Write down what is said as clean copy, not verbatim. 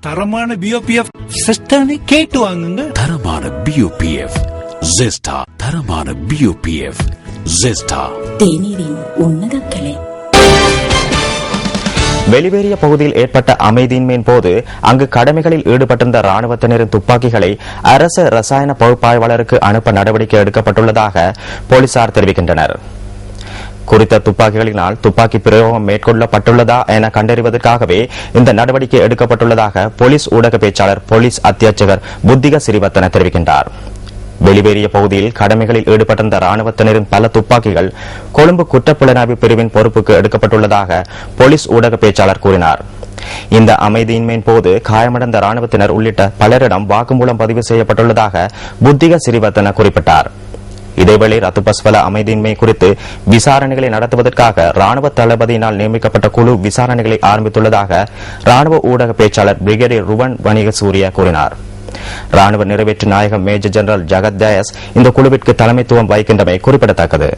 தரமான பிஓபிஎஃப் சிஸ்டர்னே கேட்டு வாங்குங்க. தரமான பிஓபிஎஃப் ஜெஸ்டா. தரமான பிஓபிஎஃப் ஜெஸ்டா. தேநீரின் உன்னத கிளை. வெளிவேறிய பகுதியில் ஏற்பட்ட அமைதியின்மையின் போது அங்கு கடமைகளில் ஈடுபட்டிருந்த ராணுவத்தினரின் துப்பாக்கிகளை அரசு ரசாயன பகுப்பாய்வாளருக்கு அனுப்ப நடவடிக்கை எடுக்கப்பட்டுள்ளதாக போலீசார் தெரிவிக்கின்றனர். குறித்த துப்பாக்கிகளினால் துப்பாக்கி பிரயோகம் மேற்கொள்ளப்பட்டுள்ளதா என கண்டறிவதற்காகவே இந்த நடவடிக்கை எடுக்கப்பட்டுள்ளதாக போலீஸ் ஊடக பேச்சாளர் போலீஸ் அத்தியட்சகர் புத்திக சிறிவர்த்தன தெரிவிக்கின்றார். வெளிவேறிய பகுதியில் கடமைகளில் ஈடுபட்டிருந்த ராணுவத்தினரின் பல துப்பாக்கிகள் கொழும்பு குற்றப்புலனாய்வு பிரிவின் பொறுப்புக்கு எடுக்கப்பட்டுள்ளதாக போலீஸ் ஊடக பேச்சாளர் கூறினார். இந்த அமைதியின்மையின் போது காயமடைந்த ராணுவத்தினர் உள்ளிட்ட பலரிடம் வாக்குமூலம் பதிவு செய்யப்பட்டுள்ளதாக புத்திக சிறிவர்த்தன குறிப்பிட்டார். இதேவேளை ரத்துபஸ்வல அமைதியின்மை குறித்து விசாரணைகளை நடத்துவதற்காக ராணுவ தளபதியினால் நியமிக்கப்பட்ட குழு விசாரணைகளை ஆரம்பித்துள்ளதாக ராணுவ ஊடக பேச்சாளர் பிரிகேடியர் ருவன் வணிக சூரிய கூறினார். ராணுவ நிறைவேற்று நாயகம் மேஜர் ஜெனரல் ஜகத் தயஸ் இந்த குழுவிற்கு தலைமைத்துவம் வகிக்கின்றமை குறிப்பிடத்தக்கது.